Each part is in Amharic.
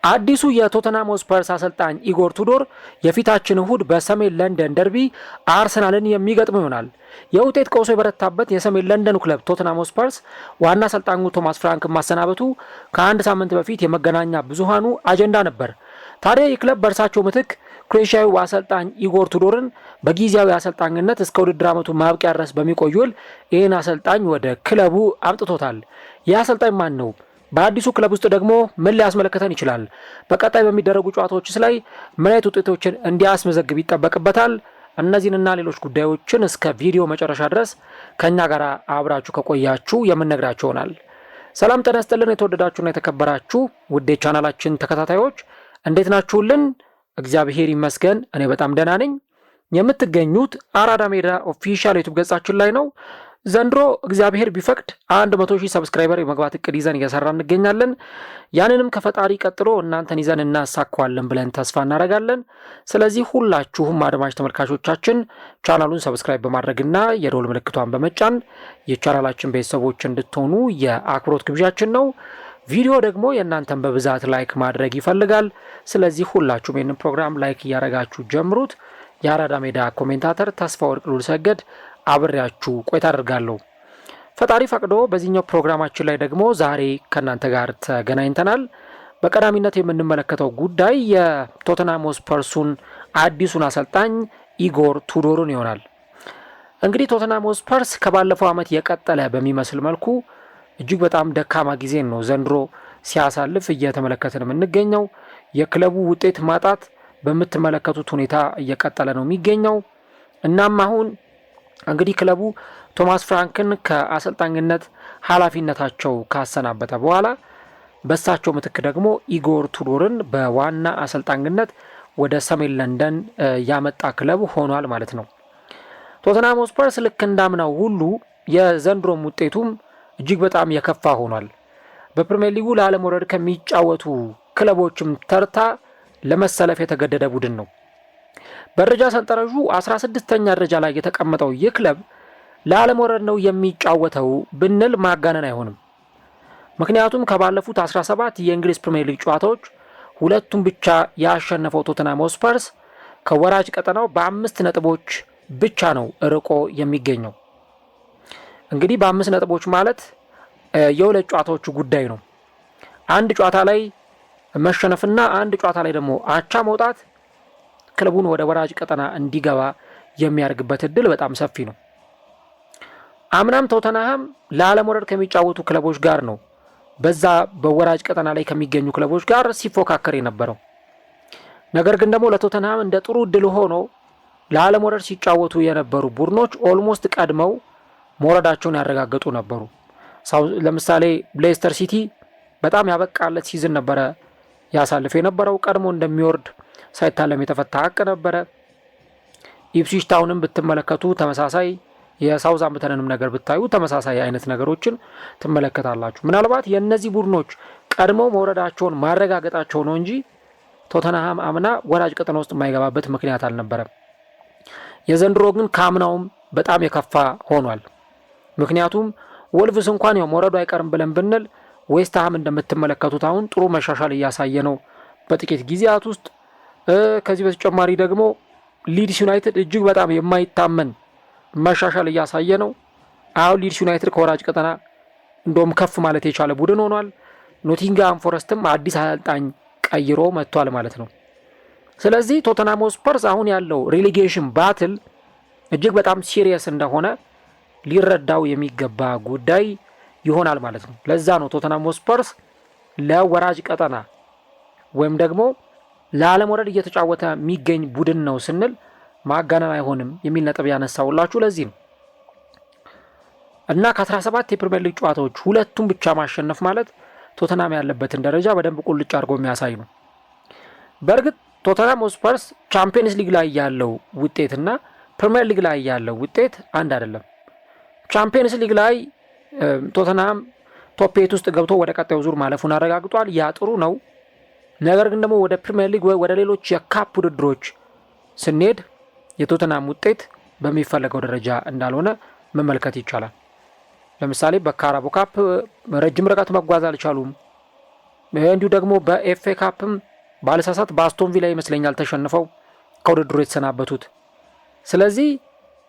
አዲሱ የቶተንሃም ስፐርስ አሰልጣኝ ኢጎር ቱዶር የፊታችን እሁድ በሰሜን ለንደን ደርቢ አርሰናልን የሚገጥሙ ይሆናል። የውጤት ቀውሶ የበረታበት የሰሜን ለንደኑ ክለብ ቶተንሃም ስፐርስ ዋና አሰልጣኙ ቶማስ ፍራንክ ማሰናበቱ ከአንድ ሳምንት በፊት የመገናኛ ብዙሃኑ አጀንዳ ነበር። ታዲያ ይህ ክለብ በእርሳቸው ምትክ ክሮኤሽያዊው አሰልጣኝ ኢጎር ቱዶርን በጊዜያዊ አሰልጣኝነት እስከ ውድድር ዓመቱ ማብቂያ ድረስ በሚቆይ ውል ይህን አሰልጣኝ ወደ ክለቡ አምጥቶታል። ይህ አሰልጣኝ ማን ነው? በአዲሱ ክለብ ውስጥ ደግሞ ምን ሊያስመለክተን ይችላል? በቀጣይ በሚደረጉ ጨዋታዎችስ ላይ ምን አይነት ውጤቶችን እንዲያስመዘግብ ይጠበቅበታል? እነዚህንና ሌሎች ጉዳዮችን እስከ ቪዲዮ መጨረሻ ድረስ ከኛ ጋር አብራችሁ ከቆያችሁ የምንነግራችሁ ይሆናል። ሰላም ጤና ይስጥልን። የተወደዳችሁና የተከበራችሁ ውድ ቻናላችን ተከታታዮች እንዴት ናችሁልን? እግዚአብሔር ይመስገን እኔ በጣም ደህና ነኝ። የምትገኙት አራዳ ሜዳ ኦፊሻል ዩቲዩብ ገጻችን ላይ ነው። ዘንድሮ እግዚአብሔር ቢፈቅድ 100,000 ሰብስክራይበር የመግባት እቅድ ይዘን እየሰራ እንገኛለን። ያንንም ከፈጣሪ ቀጥሎ እናንተን ይዘን እናሳካዋለን ብለን ተስፋ እናደርጋለን። ስለዚህ ሁላችሁም አድማጭ ተመልካቾቻችን ቻናሉን ሰብስክራይብ በማድረግና የደወል ምልክቷን በመጫን የቻናላችን ቤተሰቦች እንድትሆኑ የአክብሮት ግብዣችን ነው። ቪዲዮ ደግሞ የእናንተን በብዛት ላይክ ማድረግ ይፈልጋል። ስለዚህ ሁላችሁም ይህንን ፕሮግራም ላይክ እያደረጋችሁ ጀምሩት። የአራዳ ሜዳ ኮሜንታተር ተስፋ ወርቅ ሉልሰገድ አብሬያችሁ ቆይታ አደርጋለሁ። ፈጣሪ ፈቅዶ በዚህኛው ፕሮግራማችን ላይ ደግሞ ዛሬ ከእናንተ ጋር ተገናኝተናል። በቀዳሚነት የምንመለከተው ጉዳይ የቶተንሃም ስፐርሱን አዲሱን አሰልጣኝ ኢጎር ቱዶርን ይሆናል። እንግዲህ ቶተንሃም ስፐርስ ከባለፈው ዓመት የቀጠለ በሚመስል መልኩ እጅግ በጣም ደካማ ጊዜን ነው ዘንድሮ ሲያሳልፍ እየተመለከትን የምንገኘው። የክለቡ ውጤት ማጣት በምትመለከቱት ሁኔታ እየቀጠለ ነው የሚገኘው። እናም አሁን እንግዲህ ክለቡ ቶማስ ፍራንክን ከአሰልጣኝነት ኃላፊነታቸው ካሰናበተ በኋላ በሳቸው ምትክ ደግሞ ኢጎር ቱዶርን በዋና አሰልጣኝነት ወደ ሰሜን ለንደን ያመጣ ክለብ ሆኗል ማለት ነው። ቶተንሃም ስፐርስ ልክ እንዳምናው ሁሉ የዘንድሮም ውጤቱም እጅግ በጣም የከፋ ሆኗል። በፕሪሚየር ሊጉ ለአለመውረድ ከሚጫወቱ ክለቦችም ተርታ ለመሰለፍ የተገደደ ቡድን ነው። በደረጃ ሰንጠረዡ 16ኛ ደረጃ ላይ የተቀመጠው ይህ ክለብ ለአለመውረድ ነው የሚጫወተው ብንል ማጋነን አይሆንም። ምክንያቱም ከባለፉት 17 የእንግሊዝ ፕሪሚየር ሊግ ጨዋታዎች ሁለቱም ብቻ ያሸነፈው ቶተንሃም ስፐርስ ከወራጅ ቀጠናው በ5 ነጥቦች ብቻ ነው ርቆ የሚገኘው። እንግዲህ በ5 ነጥቦች ማለት የሁለት ጨዋታዎቹ ጉዳይ ነው። አንድ ጨዋታ ላይ መሸነፍና አንድ ጨዋታ ላይ ደግሞ አቻ መውጣት ክለቡን ወደ ወራጅ ቀጠና እንዲገባ የሚያደርግበት እድል በጣም ሰፊ ነው። አምናም ቶተንሃም ለአለመውረድ ከሚጫወቱ ክለቦች ጋር ነው በዛ በወራጅ ቀጠና ላይ ከሚገኙ ክለቦች ጋር ሲፎካከር የነበረው። ነገር ግን ደግሞ ለቶተንሃም እንደ ጥሩ እድል ሆኖ ለአለመውረድ ሲጫወቱ የነበሩ ቡድኖች ኦልሞስት ቀድመው መውረዳቸውን ያረጋገጡ ነበሩ። ለምሳሌ ሌስተር ሲቲ በጣም ያበቃለት ሲዝን ነበረ ያሳልፍ የነበረው። ቀድሞ እንደሚወርድ ሳይታለም የተፈታ ሀቅ ነበረ። ኢፕስዊች ታውንም ብትመለከቱ ተመሳሳይ፣ የሳውዛምፕተንንም ነገር ብታዩ ተመሳሳይ አይነት ነገሮችን ትመለከታላችሁ። ምናልባት የእነዚህ ቡድኖች ቀድመው መውረዳቸውን ማረጋገጣቸው ነው እንጂ ቶተንሃም አምና ወራጅ ቀጠና ውስጥ የማይገባበት ምክንያት አልነበረም። የዘንድሮ ግን ከአምናውም በጣም የከፋ ሆኗል። ምክንያቱም ወልቭስ እንኳን ያው መውረዱ አይቀርም ብለን ብንል ዌስትሃም እንደምትመለከቱት አሁን ጥሩ መሻሻል እያሳየ ነው በጥቂት ጊዜያት ውስጥ። ከዚህ በተጨማሪ ደግሞ ሊድስ ዩናይትድ እጅግ በጣም የማይታመን መሻሻል እያሳየ ነው። አሁን ሊድስ ዩናይትድ ከወራጅ ቀጠና እንደውም ከፍ ማለት የቻለ ቡድን ሆኗል። ኖቲንግሃም ፎረስትም አዲስ አሰልጣኝ ቀይሮ መጥቷል ማለት ነው። ስለዚህ ቶተንሃም ስፐርስ አሁን ያለው ሬሌጌሽን ባትል እጅግ በጣም ሲሪየስ እንደሆነ ሊረዳው የሚገባ ጉዳይ ይሆናል ማለት ነው። ለዛ ነው ቶተንሃም ስፐርስ ለወራጅ ቀጠና ወይም ደግሞ ለአለመውረድ እየተጫወተ የሚገኝ ቡድን ነው ስንል ማጋነን አይሆንም የሚል ነጥብ ያነሳውላችሁ ለዚህ ነው። እና ከ17 የፕሪሚየር ሊግ ጨዋታዎች ሁለቱም ብቻ ማሸነፍ ማለት ቶተንሃም ያለበትን ደረጃ በደንብ ቁልጭ አድርጎ የሚያሳይ ነው። በእርግጥ ቶተንሃም ስፐርስ ቻምፒየንስ ሊግ ላይ ያለው ውጤትና ፕሪሚየር ሊግ ላይ ያለው ውጤት አንድ አይደለም። ቻምፒየንስ ሊግ ላይ ቶተንሃም ቶፕ 8 ውስጥ ገብቶ ወደ ቀጣዩ ዙር ማለፉን አረጋግጧል። ያ ጥሩ ነው። ነገር ግን ደግሞ ወደ ፕሪሚየር ሊግ ወደ ሌሎች የካፕ ውድድሮች ስንሄድ የቶተንሃም ውጤት በሚፈለገው ደረጃ እንዳልሆነ መመልከት ይቻላል። ለምሳሌ በካራቦ ካፕ ረጅም ርቀት መጓዝ አልቻሉም። እንዲሁ ደግሞ በኤፍኤ ካፕም ባለሳሳት በአስቶን ቪላ ይመስለኛል ተሸንፈው ከውድድሩ የተሰናበቱት። ስለዚህ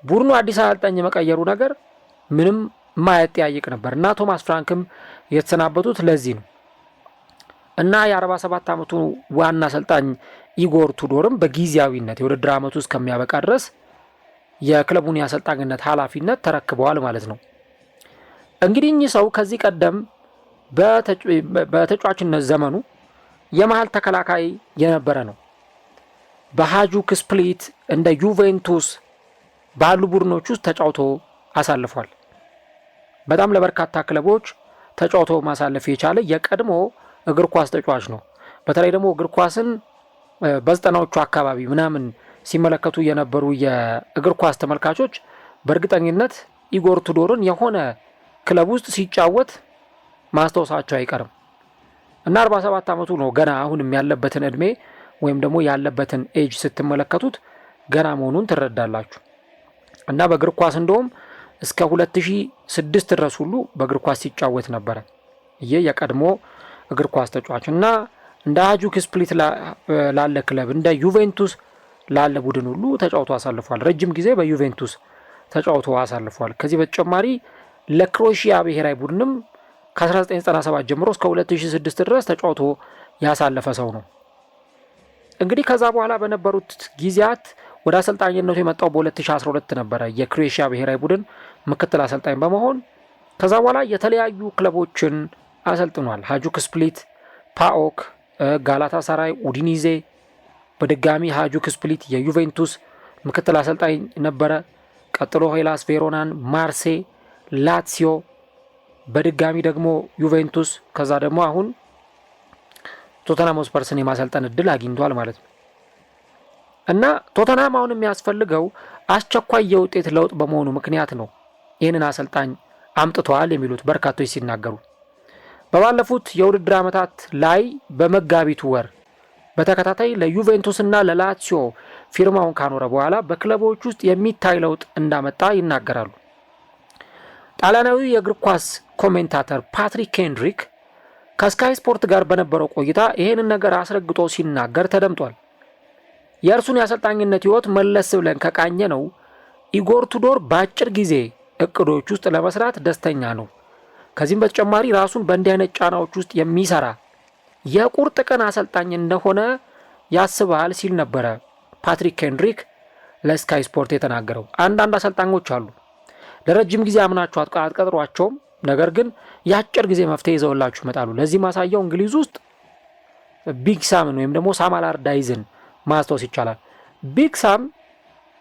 ቡድኑ አዲስ አሰልጣኝ የመቀየሩ ነገር ምንም ማያጠያይቅ ነበር እና ቶማስ ፍራንክም የተሰናበቱት ለዚህ ነው እና የ47 ዓመቱ ዋና አሰልጣኝ ኢጎር ቱዶርም በጊዜያዊነት የውድድር ዓመቱ እስከሚያበቃ ድረስ የክለቡን የአሰልጣኝነት ኃላፊነት ተረክበዋል ማለት ነው። እንግዲህ እኚህ ሰው ከዚህ ቀደም በተጫዋችነት ዘመኑ የመሃል ተከላካይ የነበረ ነው። በሃጁክ ስፕሊት እንደ ዩቬንቱስ ባሉ ቡድኖች ውስጥ ተጫውቶ አሳልፏል። በጣም ለበርካታ ክለቦች ተጫውቶ ማሳለፍ የቻለ የቀድሞ እግር ኳስ ተጫዋች ነው። በተለይ ደግሞ እግር ኳስን በዘጠናዎቹ አካባቢ ምናምን ሲመለከቱ የነበሩ የእግር ኳስ ተመልካቾች በእርግጠኝነት ኢጎር ቱዶርን የሆነ ክለብ ውስጥ ሲጫወት ማስታወሳቸው አይቀርም እና 47 ዓመቱ ነው ገና። አሁንም ያለበትን እድሜ ወይም ደግሞ ያለበትን ኤጅ ስትመለከቱት ገና መሆኑን ትረዳላችሁ እና በእግር ኳስ እንደውም እስከ 2006 ድረስ ሁሉ በእግር ኳስ ሲጫወት ነበረ። ይህ የቀድሞ እግር ኳስ ተጫዋች እና እንደ ሃጁክ ስፕሊት ላለ ክለብ እንደ ዩቬንቱስ ላለ ቡድን ሁሉ ተጫውቶ አሳልፏል። ረጅም ጊዜ በዩቬንቱስ ተጫውቶ አሳልፏል። ከዚህ በተጨማሪ ለክሮኤሺያ ብሔራዊ ቡድንም ከ1997 ጀምሮ እስከ 2006 ድረስ ተጫውቶ ያሳለፈ ሰው ነው። እንግዲህ ከዛ በኋላ በነበሩት ጊዜያት ወደ አሰልጣኝነቱ የመጣው በ2012 ነበረ የክሮኤሺያ ብሔራዊ ቡድን ምክትል አሰልጣኝ በመሆን ከዛ በኋላ የተለያዩ ክለቦችን አሰልጥኗል። ሃጁክ ስፕሊት፣ ፓኦክ፣ ጋላታ ሳራይ፣ ኡዲኒዜ፣ በድጋሚ ሃጁክ ስፕሊት የዩቬንቱስ ምክትል አሰልጣኝ ነበረ። ቀጥሎ ሄላስ ቬሮናን፣ ማርሴ፣ ላትሲዮ፣ በድጋሚ ደግሞ ዩቬንቱስ፣ ከዛ ደግሞ አሁን ቶተንሃም ሆትስፐርስን የማሰልጠን እድል አግኝቷል ማለት ነው እና ቶተንሃም አሁን የሚያስፈልገው አስቸኳይ የውጤት ለውጥ በመሆኑ ምክንያት ነው ይህንን አሰልጣኝ አምጥተዋል የሚሉት በርካቶች ሲናገሩ። በባለፉት የውድድር ዓመታት ላይ በመጋቢቱ ወር በተከታታይ ለዩቬንቱስና ለላትሲዮ ፊርማውን ካኖረ በኋላ በክለቦች ውስጥ የሚታይ ለውጥ እንዳመጣ ይናገራሉ። ጣሊያናዊ የእግር ኳስ ኮሜንታተር ፓትሪክ ኬንድሪክ ከስካይ ስፖርት ጋር በነበረው ቆይታ ይህንን ነገር አስረግጦ ሲናገር ተደምጧል። የእርሱን የአሰልጣኝነት ህይወት መለስ ብለን ከቃኘ ነው ኢጎር ቱዶር በአጭር ጊዜ እቅዶች ውስጥ ለመስራት ደስተኛ ነው። ከዚህም በተጨማሪ ራሱን በእንዲህ አይነት ጫናዎች ውስጥ የሚሰራ የቁርጥ ቀን አሰልጣኝ እንደሆነ ያስባል ሲል ነበረ ፓትሪክ ኬንድሪክ ለስካይ ስፖርት የተናገረው። አንዳንድ አሰልጣኞች አሉ ለረጅም ጊዜ አምናችሁ አትቀጥሯቸውም፣ ነገር ግን የአጭር ጊዜ መፍትሄ ይዘውላችሁ ይመጣሉ። ለዚህ ማሳያው እንግሊዝ ውስጥ ቢግ ሳምን ወይም ደግሞ ሳም አላርዳይዝን ማስታወስ ይቻላል። ቢግ ሳም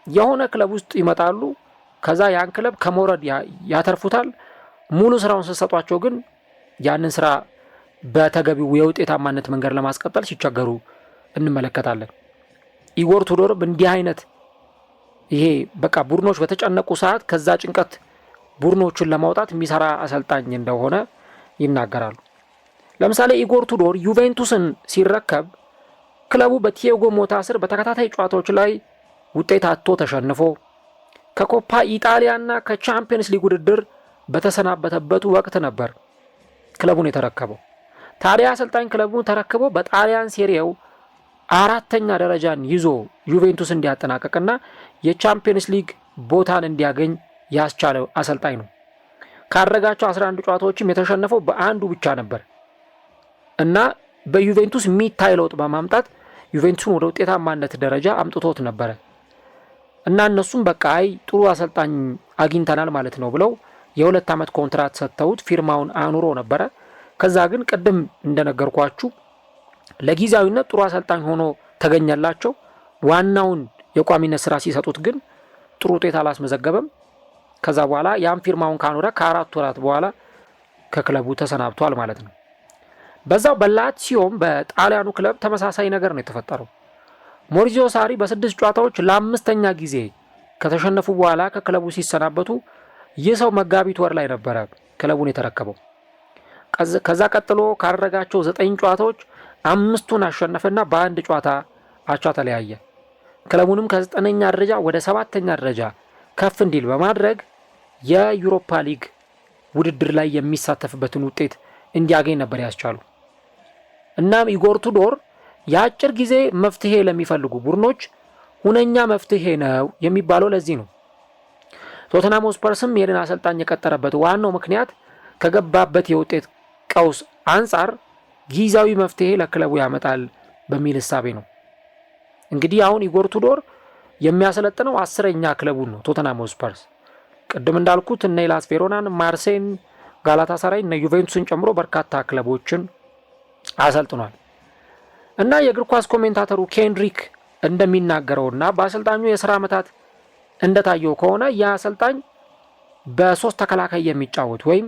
የሆነ ክለብ ውስጥ ይመጣሉ፣ ከዛ ያን ክለብ ከመውረድ ያተርፉታል። ሙሉ ስራውን ስትሰጧቸው ግን ያንን ስራ በተገቢው የውጤታማነት መንገድ ለማስቀጠል ሲቸገሩ እንመለከታለን። ኢጎር ቱዶርም እንዲህ አይነት ይሄ በቃ ቡድኖች በተጨነቁ ሰዓት ከዛ ጭንቀት ቡድኖችን ለማውጣት የሚሰራ አሰልጣኝ እንደሆነ ይናገራሉ። ለምሳሌ ኢጎር ቱዶር ዩቬንቱስን ሲረከብ ክለቡ በቲያጎ ሞታ ስር በተከታታይ ጨዋታዎች ላይ ውጤት አጥቶ ተሸንፎ ከኮፓ ኢጣሊያና ከቻምፒየንስ ሊግ ውድድር በተሰናበተበት ወቅት ነበር ክለቡን የተረከበው። ታዲያ አሰልጣኝ ክለቡን ተረክበው በጣሊያን ሴሪያው 4ኛ ደረጃን ይዞ ዩቬንቱስ እንዲያጠናቀቅና የቻምፒየንስ ሊግ ቦታን እንዲያገኝ ያስቻለው አሰልጣኝ ነው። ካደረጋቸው 11 ጨዋታዎችም የተሸነፈው በአንዱ ብቻ ነበር እና በዩቬንቱስ የሚታይ ለውጥ በማምጣት ዩቬንቱስን ወደ ውጤታማነት ደረጃ አምጥቶት ነበረ እና እነሱም በቃ አይ ጥሩ አሰልጣኝ አግኝተናል ማለት ነው ብለው የ2 ዓመት ኮንትራት ሰጥተውት ፊርማውን አኑሮ ነበረ። ከዛ ግን ቅድም እንደነገርኳችሁ ለጊዜያዊነት ጥሩ አሰልጣኝ ሆኖ ተገኘላቸው። ዋናውን የቋሚነት ስራ ሲሰጡት ግን ጥሩ ውጤት አላስመዘገበም። ከዛ በኋላ ያን ፊርማውን ካኖረ ከ4 ወራት በኋላ ከክለቡ ተሰናብቷል ማለት ነው። በዛው በላትሲዮም በጣሊያኑ ክለብ ተመሳሳይ ነገር ነው የተፈጠረው። ሞሪዚዮ ሳሪ በ6 ጨዋታዎች ለ5ኛ ጊዜ ከተሸነፉ በኋላ ከክለቡ ሲሰናበቱ ይህ ሰው መጋቢት ወር ላይ ነበረ ክለቡን የተረከበው። ከዛ ቀጥሎ ካደረጋቸው 9 ጨዋታዎች 5ቱን አሸነፈና በአንድ ጨዋታ አቻ ተለያየ። ክለቡንም ከ9ኛ ደረጃ ወደ 7ኛ ደረጃ ከፍ እንዲል በማድረግ የዩሮፓ ሊግ ውድድር ላይ የሚሳተፍበትን ውጤት እንዲያገኝ ነበር ያስቻሉ። እናም ኢጎር ቱዶር የአጭር ጊዜ መፍትሄ ለሚፈልጉ ቡድኖች ሁነኛ መፍትሄ ነው የሚባለው ለዚህ ነው። ቶተንሃም ሆትስፐርስም ይህንን አሰልጣኝ የቀጠረበት ዋናው ምክንያት ከገባበት የውጤት ቀውስ አንጻር ጊዜያዊ መፍትሄ ለክለቡ ያመጣል በሚል እሳቤ ነው። እንግዲህ አሁን ኢጎር ቱዶር የሚያሰለጥነው 10ኛ ክለቡን ነው ቶተንሃም ሆትስፐርስ። ቅድም እንዳልኩት እነ ሄላስ ቬሮናን፣ ማርሴይን፣ ጋላታሳራይ እነ ዩቬንቱስን ጨምሮ በርካታ ክለቦችን አሰልጥኗል። እና የእግር ኳስ ኮሜንታተሩ ኬንድሪክ እንደሚናገረውና በአሰልጣኙ የሥራ ዓመታት እንደታየው ከሆነ የአሰልጣኝ በ3 ተከላካይ የሚጫወት ወይም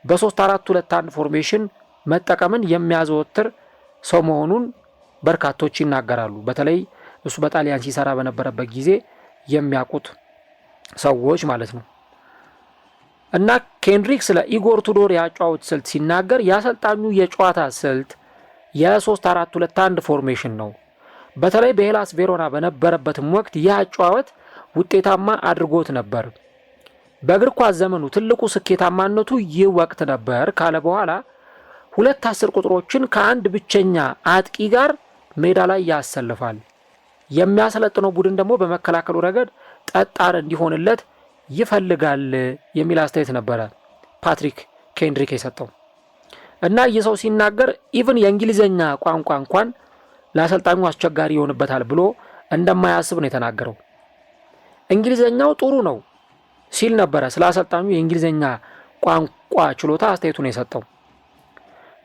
በ3-4-2-1 ፎርሜሽን መጠቀምን የሚያዘወትር ሰው መሆኑን በርካቶች ይናገራሉ። በተለይ እሱ በጣሊያን ሲሰራ በነበረበት ጊዜ የሚያውቁት ሰዎች ማለት ነው። እና ኬንድሪክ ስለ ኢጎር ቱዶር የአጨዋወት ስልት ሲናገር የአሰልጣኙ የጨዋታ ስልት የ3-4-2-1 ፎርሜሽን ነው። በተለይ በሄላስ ቬሮና በነበረበትም ወቅት ይህ አጨዋወት ውጤታማ አድርጎት ነበር። በእግር ኳስ ዘመኑ ትልቁ ስኬታማነቱ ይህ ወቅት ነበር ካለ በኋላ 2 10 ቁጥሮችን ከአንድ ብቸኛ አጥቂ ጋር ሜዳ ላይ ያሰልፋል። የሚያሰለጥነው ቡድን ደግሞ በመከላከሉ ረገድ ጠጣር እንዲሆንለት ይፈልጋል የሚል አስተያየት ነበረ ፓትሪክ ኬንድሪክ የሰጠው። እና ይህ ሰው ሲናገር ኢቭን የእንግሊዝኛ ቋንቋ እንኳን ለአሰልጣኙ አስቸጋሪ ይሆንበታል ብሎ እንደማያስብ ነው የተናገረው። እንግሊዝኛው ጥሩ ነው ሲል ነበረ ስለ አሰልጣኙ የእንግሊዝኛ ቋንቋ ችሎታ አስተያየቱን የሰጠው።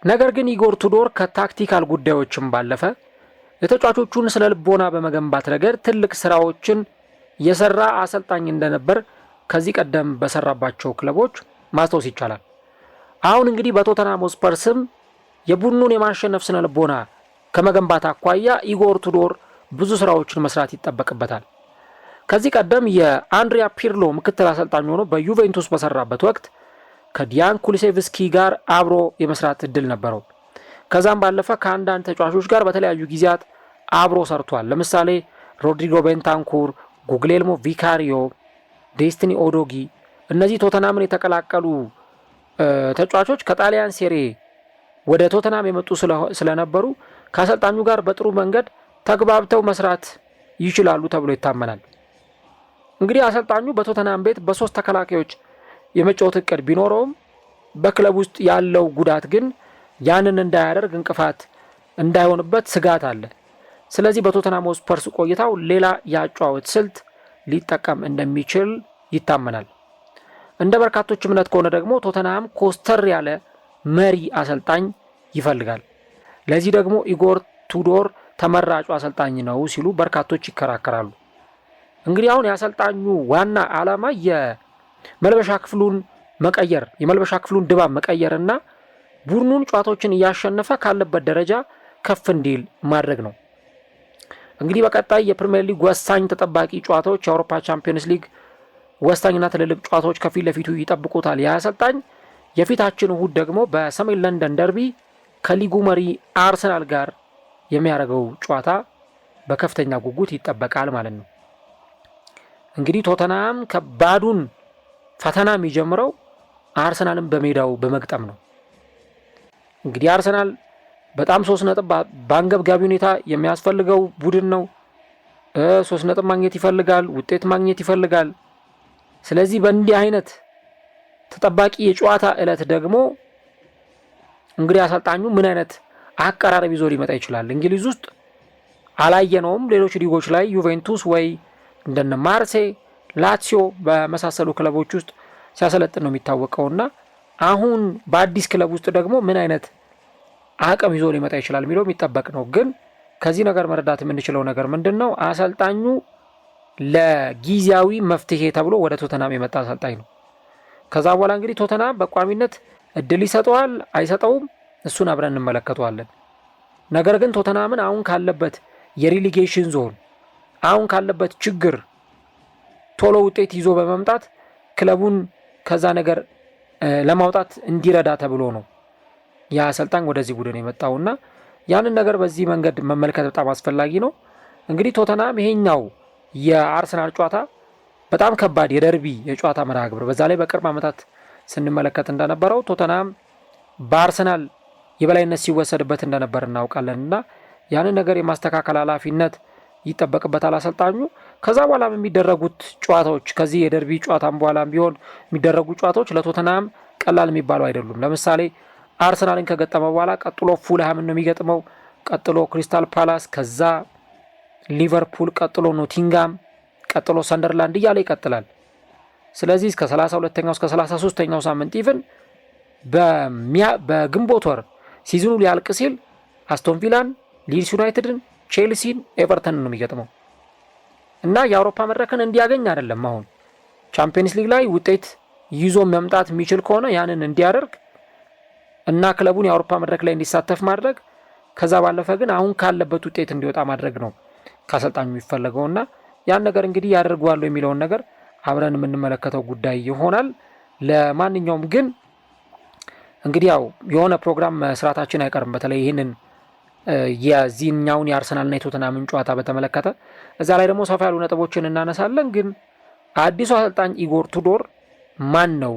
ነገር ግን ኢጎር ቱዶር ከታክቲካል ጉዳዮችም ባለፈ የተጫዋቾቹን ስነ ልቦና በመገንባት ረገድ ትልቅ ስራዎችን የሰራ አሰልጣኝ እንደነበር ከዚህ ቀደም በሰራባቸው ክለቦች ማስታወስ ይቻላል። አሁን እንግዲህ በቶተንሃም ሆትስፐርስም የቡድኑን የማሸነፍ ስነ ልቦና ከመገንባት አኳያ ኢጎር ቱዶር ብዙ ስራዎችን መስራት ይጠበቅበታል። ከዚህ ቀደም የአንድሪያ ፒርሎ ምክትል አሰልጣኝ ሆኖ በዩቬንቱስ በሰራበት ወቅት ከዲያን ኩሉሴቭስኪ ጋር አብሮ የመስራት እድል ነበረው። ከዛም ባለፈ ከአንዳንድ ተጫዋቾች ጋር በተለያዩ ጊዜያት አብሮ ሰርቷል። ለምሳሌ ሮድሪጎ ቤንታንኩር፣ ጉግሌልሞ ቪካሪዮ፣ ዴስቲኒ ኦዶጊ እነዚህ ቶተንሃምን የተቀላቀሉ ተጫዋቾች ከጣሊያን ሴሬ ወደ ቶተንሃም የመጡ ስለነበሩ ከአሰልጣኙ ጋር በጥሩ መንገድ ተግባብተው መስራት ይችላሉ ተብሎ ይታመናል። እንግዲህ አሰልጣኙ በቶተንሃም ቤት በ3 ተከላካዮች የመጫወት እቅድ ቢኖረውም በክለብ ውስጥ ያለው ጉዳት ግን ያንን እንዳያደርግ እንቅፋት እንዳይሆንበት ስጋት አለ። ስለዚህ በቶተንሃም ሆትስፐርስ ቆይታው ሌላ የአጨዋወት ስልት ሊጠቀም እንደሚችል ይታመናል። እንደ በርካቶች እምነት ከሆነ ደግሞ ቶተንሃም ኮስተር ያለ መሪ አሰልጣኝ ይፈልጋል። ለዚህ ደግሞ ኢጎር ቱዶር ተመራጩ አሰልጣኝ ነው ሲሉ በርካቶች ይከራከራሉ። እንግዲህ አሁን የአሰልጣኙ ዋና ዓላማ የመልበሻ ክፍሉን መቀየር፣ የመልበሻ ክፍሉን ድባብ መቀየርና ቡድኑን ጨዋታዎችን እያሸነፈ ካለበት ደረጃ ከፍ እንዲል ማድረግ ነው። እንግዲህ በቀጣይ የፕሪሚየር ሊግ ወሳኝ ተጠባቂ ጨዋታዎች፣ የአውሮፓ ቻምፒየንስ ሊግ ወሳኝና ትልልቅ ጨዋታዎች ከፊት ለፊቱ ይጠብቁታል። የአሰልጣኝ የፊታችን እሁድ ደግሞ በሰሜን ለንደን ደርቢ ከሊጉ መሪ አርሰናል ጋር የሚያደርገው ጨዋታ በከፍተኛ ጉጉት ይጠበቃል ማለት ነው። እንግዲህ ቶተንሃም ከባዱን ፈተና የሚጀምረው አርሰናልን በሜዳው በመግጠም ነው። እንግዲህ አርሰናል በጣም 3 ነጥብ በአንገብጋቢ ሁኔታ የሚያስፈልገው ቡድን ነው። 3 ነጥብ ማግኘት ይፈልጋል፣ ውጤት ማግኘት ይፈልጋል። ስለዚህ በእንዲህ አይነት ተጠባቂ የጨዋታ ዕለት ደግሞ እንግዲህ አሰልጣኙ ምን አይነት አቀራረብ ይዞ ሊመጣ ይችላል? እንግሊዝ ውስጥ አላየነውም። ሌሎች ሊጎች ላይ ዩቬንቱስ ወይ እንደነ ማርሴይ፣ ላትሲዮ በመሳሰሉ ክለቦች ውስጥ ሲያሰለጥን ነው የሚታወቀውና አሁን በአዲስ ክለብ ውስጥ ደግሞ ምን አይነት አቅም ይዞ ሊመጣ ይችላል የሚለው የሚጠበቅ ነው። ግን ከዚህ ነገር መረዳት የምንችለው ነገር ምንድን ነው? አሰልጣኙ ለጊዜያዊ መፍትሄ ተብሎ ወደ ቶተንሃም የመጣ አሰልጣኝ ነው። ከዛ በኋላ እንግዲህ ቶተንሃም በቋሚነት እድል ይሰጠዋል አይሰጠውም፣ እሱን አብረን እንመለከተዋለን። ነገር ግን ቶተንሃምን አሁን ካለበት የሪሊጌሽን ዞን አሁን ካለበት ችግር ቶሎ ውጤት ይዞ በመምጣት ክለቡን ከዛ ነገር ለማውጣት እንዲረዳ ተብሎ ነው የአሰልጣኝ ወደዚህ ቡድን የመጣውና ያንን ነገር በዚህ መንገድ መመልከት በጣም አስፈላጊ ነው። እንግዲህ ቶተንሃም ይሄኛው የአርሰናል ጨዋታ በጣም ከባድ የደርቢ የጨዋታ መርሃ ግብር፣ በዛ ላይ በቅርብ ዓመታት ስንመለከት እንደነበረው ቶተንሃም በአርሰናል የበላይነት ሲወሰድበት እንደነበር እናውቃለንና ያንን ነገር የማስተካከል ኃላፊነት ይጠበቅበታል አሰልጣኙ። ከዛ በኋላም የሚደረጉት ጨዋታዎች ከዚህ የደርቢ ጨዋታም በኋላም ቢሆን የሚደረጉ ጨዋታዎች ለቶተናም ቀላል የሚባሉ አይደሉም። ለምሳሌ አርሰናልን ከገጠመ በኋላ ቀጥሎ ፉልሃምን ነው የሚገጥመው፣ ቀጥሎ ክሪስታል ፓላስ፣ ከዛ ሊቨርፑል፣ ቀጥሎ ኖቲንጋም፣ ቀጥሎ ሰንደርላንድ እያለ ይቀጥላል። ስለዚህ እስከ 32ኛው እስከ 33ኛው ሳምንት ኢቭን በግንቦት ወር ሲዝኑ ሊያልቅ ሲል አስቶን ቪላን፣ ሊድስ ዩናይትድን፣ ቼልሲን፣ ኤቨርተንን ነው የሚገጥመው እና የአውሮፓ መድረክን እንዲያገኝ አይደለም። አሁን ቻምፒየንስ ሊግ ላይ ውጤት ይዞ መምጣት የሚችል ከሆነ ያንን እንዲያደርግ እና ክለቡን የአውሮፓ መድረክ ላይ እንዲሳተፍ ማድረግ፣ ከዛ ባለፈ ግን አሁን ካለበት ውጤት እንዲወጣ ማድረግ ነው ከአሰልጣኙ የሚፈለገውና ያን ነገር እንግዲህ ያደርገዋል የሚለውን ነገር አብረን የምንመለከተው ጉዳይ ይሆናል። ለማንኛውም ግን እንግዲህ ያው የሆነ ፕሮግራም መስራታችን አይቀርም። በተለይ ይህንን የዚህኛውን የአርሰናልና የቶተናምን ጨዋታ በተመለከተ እዛ ላይ ደግሞ ሰፋ ያሉ ነጥቦችን እናነሳለን። ግን አዲሱ አሰልጣኝ ኢጎር ቱዶር ማን ነው?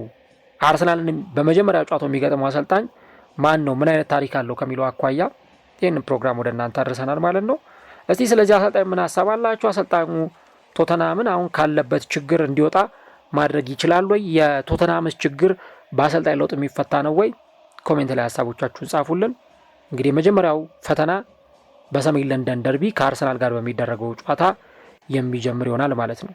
አርሰናልን በመጀመሪያ ጨዋታው የሚገጥመው አሰልጣኝ ማን ነው? ምን አይነት ታሪክ አለው ከሚለው አኳያ ይህንን ፕሮግራም ወደ እናንተ አድርሰናል ማለት ነው። እስቲ ስለዚህ አሰልጣኝ ምን ሀሳብ አላችሁ? አሰልጣኙ ቶተናምን አሁን ካለበት ችግር እንዲወጣ ማድረግ ይችላል ወይ? የቶተናምስ ችግር በአሰልጣኝ ለውጥ የሚፈታ ነው ወይ? ኮሜንት ላይ ሀሳቦቻችሁን ጻፉልን። እንግዲህ የመጀመሪያው ፈተና በሰሜን ለንደን ደርቢ ከአርሰናል ጋር በሚደረገው ጨዋታ የሚጀምር ይሆናል ማለት ነው።